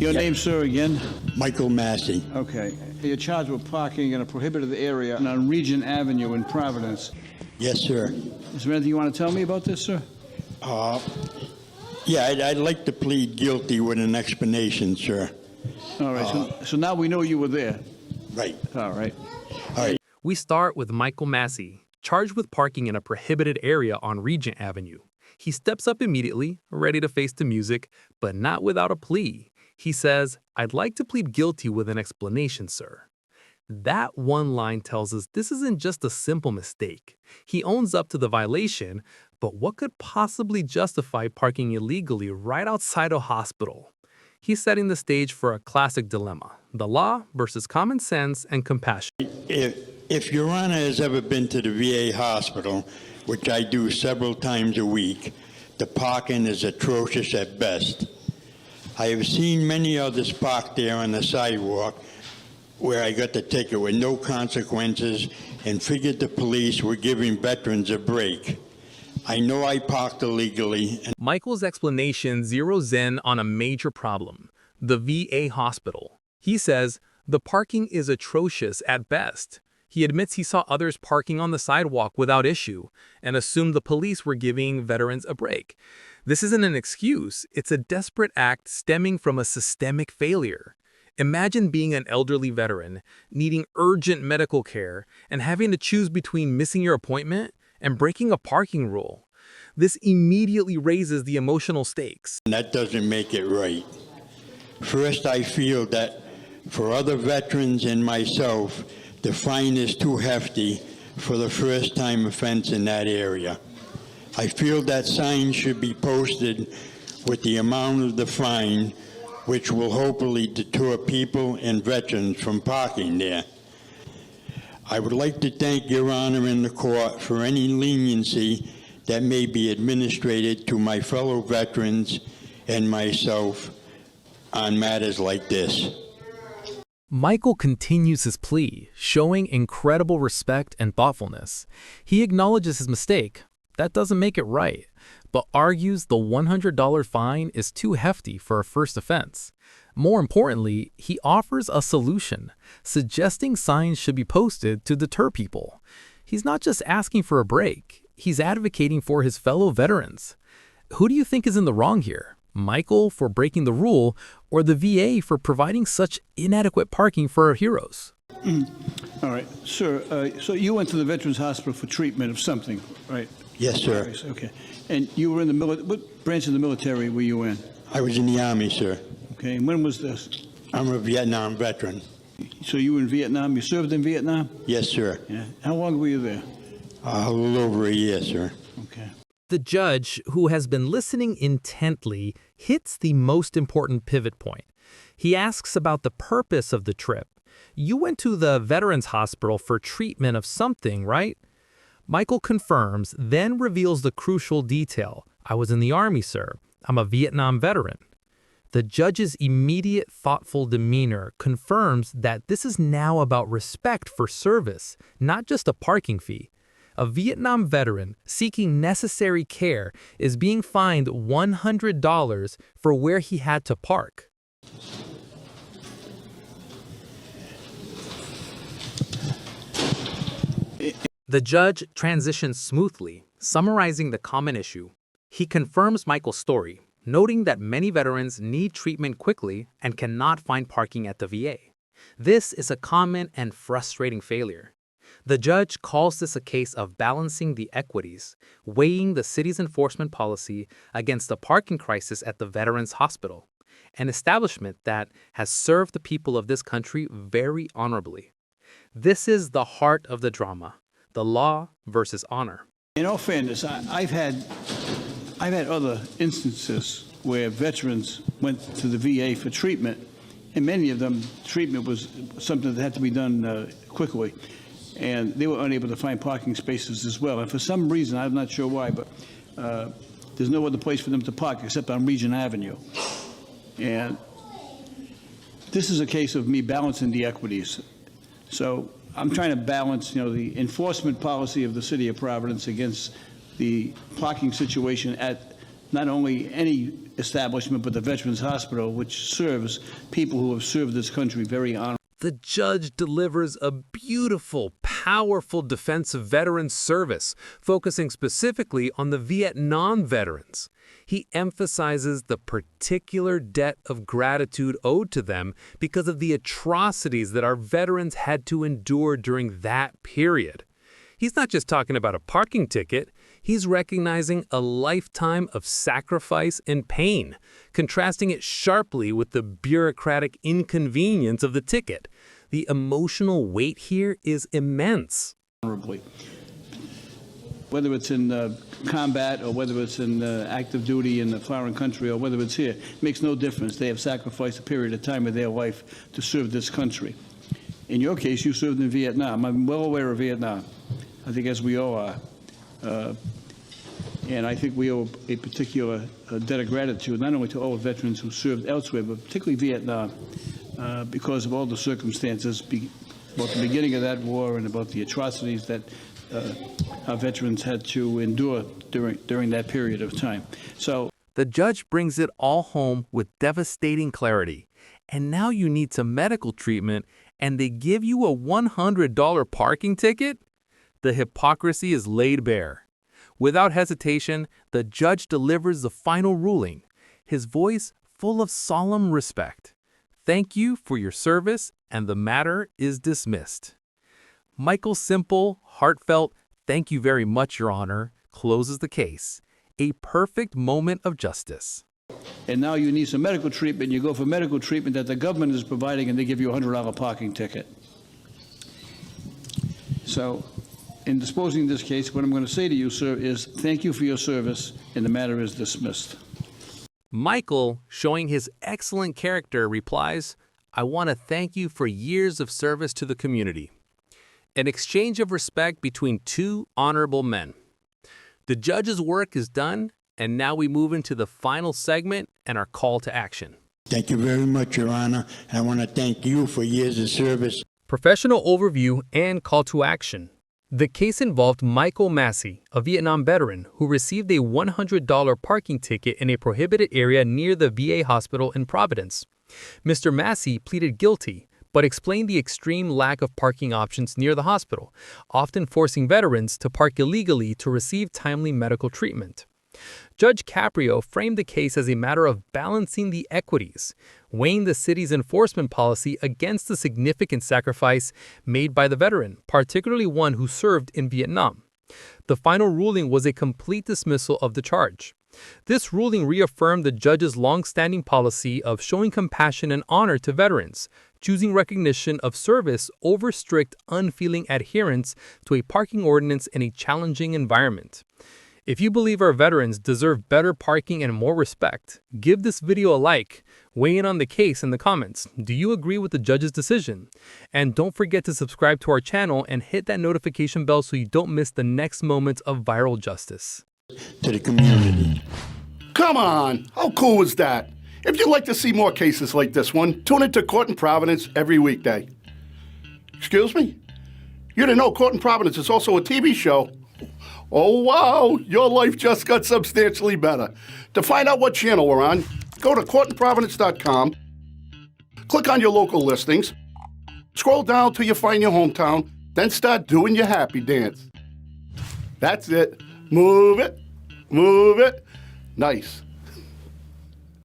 Your name, sir, again? Michael Massey. Okay. You're charged with parking in a prohibited area on Regent Avenue in Providence. Yes, sir. Is there anything you want to tell me about this, sir? Yeah, I'd like to plead guilty with an explanation, sir. All right. So now we know you were there. Right. All right. All right. We start with Michael Massey, charged with parking in a prohibited area on Regent Avenue. He steps up immediately, ready to face the music, but not without a plea. He says, "I'd like to plead guilty with an explanation, sir." That one line tells us this isn't just a simple mistake. He owns up to the violation, but what could possibly justify parking illegally right outside a hospital? He's setting the stage for a classic dilemma: the law versus common sense and compassion. If Your Honor has ever been to the VA hospital, which I do several times a week, the parking is atrocious at best. I have seen many others parked there on the sidewalk where I got the ticket with no consequences and figured the police were giving veterans a break. I know I parked illegally. Michael's explanation zeroes in on a major problem: the VA hospital. He says the parking is atrocious at best. He admits he saw others parking on the sidewalk without issue and assumed the police were giving veterans a break. This isn't an excuse, it's a desperate act stemming from a systemic failure. Imagine being an elderly veteran, needing urgent medical care, and having to choose between missing your appointment and breaking a parking rule. This immediately raises the emotional stakes. That doesn't make it right. First, I feel that for other veterans and myself, the fine is too hefty for the first-time offense in that area. I feel that signs should be posted with the amount of the fine, which will hopefully deter people and veterans from parking there. I would like to thank Your Honor and the court for any leniency that may be administered to my fellow veterans and myself on matters like this. Michael continues his plea, showing incredible respect and thoughtfulness. He acknowledges his mistake. That doesn't make it right, but argues the $100 fine is too hefty for a first offense. More importantly, he offers a solution, suggesting signs should be posted to deter people. He's not just asking for a break, he's advocating for his fellow veterans. Who do you think is in the wrong here? Michael for breaking the rule, or the VA for providing such inadequate parking for our heroes? All right. Sir, so you went to the Veterans Hospital for treatment of something, right? Yes, sir. Okay. And you were in the military. What branch of the military were you in? I was in the Army, sir. Okay. And when was this? I'm a Vietnam veteran. So you were in Vietnam? You served in Vietnam? Yes, sir. Yeah. How long were you there? A little over a year, sir. Okay. The judge, who has been listening intently, hits the most important pivot point. He asks about the purpose of the trip. You went to the Veterans Hospital for treatment of something, right? Michael confirms, then reveals the crucial detail. "I was in the Army, sir. I'm a Vietnam veteran." The judge's immediate, thoughtful demeanor confirms that this is now about respect for service, not just a parking fee. A Vietnam veteran seeking necessary care is being fined $100 for where he had to park. The judge transitions smoothly, summarizing the common issue. He confirms Michael's story, noting that many veterans need treatment quickly and cannot find parking at the VA. This is a common and frustrating failure. The judge calls this a case of balancing the equities, weighing the city's enforcement policy against the parking crisis at the Veterans Hospital, an establishment that has served the people of this country very honorably. This is the heart of the drama: the law versus honor. In all fairness, I've had other instances where veterans went to the VA for treatment, and many of them, treatment was something that had to be done quickly, and they were unable to find parking spaces as well. And for some reason, I'm not sure why, but there's no other place for them to park except on Regent Avenue. And this is a case of me balancing the equities. So I'm trying to balance, the enforcement policy of the city of Providence against the parking situation at not only any establishment, but the Veterans Hospital, which serves people who have served this country very honorably. The judge delivers a beautiful, powerful defense of veterans service, focusing specifically on the Vietnam veterans. He emphasizes the particular debt of gratitude owed to them because of the atrocities that our veterans had to endure during that period. He's not just talking about a parking ticket, he's recognizing a lifetime of sacrifice and pain, contrasting it sharply with the bureaucratic inconvenience of the ticket. The emotional weight here is immense. Whether it's in combat or whether it's in active duty in a foreign country or whether it's here, makes no difference. They have sacrificed a period of time of their life to serve this country. In your case, you served in Vietnam. I'm well aware of Vietnam. I think as we all are. And I think we owe a particular debt of gratitude, not only to all veterans who served elsewhere, but particularly Vietnam, because of all the circumstances about the beginning of that war and about the atrocities that our veterans had to endure during that period of time. So the judge brings it all home with devastating clarity. And now you need some medical treatment, and they give you a $100 parking ticket? The hypocrisy is laid bare. Without hesitation, the judge delivers the final ruling, his voice full of solemn respect. Thank you for your service, and the matter is dismissed. Michael's simple, heartfelt, "Thank you very much, Your Honor," closes the case. A perfect moment of justice. And now you need some medical treatment. You go for medical treatment that the government is providing, and they give you a $100 parking ticket. So, in disposing of this case, what I'm going to say to you, sir, is thank you for your service, and the matter is dismissed. Michael, showing his excellent character, replies, "I want to thank you for years of service to the community." An exchange of respect between two honorable men. The judge's work is done, and now we move into the final segment and our call to action. Thank you very much, Your Honor. I want to thank you for years of service. Professional overview and call to action. The case involved Michael Massey, a Vietnam veteran who received a $100 parking ticket in a prohibited area near the VA hospital in Providence. Mr. Massey pleaded guilty, but explained the extreme lack of parking options near the hospital, often forcing veterans to park illegally to receive timely medical treatment. Judge Caprio framed the case as a matter of balancing the equities, weighing the city's enforcement policy against the significant sacrifice made by the veteran, particularly one who served in Vietnam. The final ruling was a complete dismissal of the charge. This ruling reaffirmed the judge's long-standing policy of showing compassion and honor to veterans, choosing recognition of service over strict, unfeeling adherence to a parking ordinance in a challenging environment. If you believe our veterans deserve better parking and more respect, give this video a like, weigh in on the case in the comments. Do you agree with the judge's decision? And don't forget to subscribe to our channel and hit that notification bell so you don't miss the next moments of viral justice. To the community. Come on, how cool is that? If you'd like to see more cases like this one, tune into Court in Providence every weekday. Excuse me? You didn't know Court in Providence is also a TV show? Oh, wow, your life just got substantially better. To find out what channel we're on, go to courtinprovidence.com, click on your local listings, scroll down till you find your hometown, then start doing your happy dance. That's it. Move it. Move it. Nice.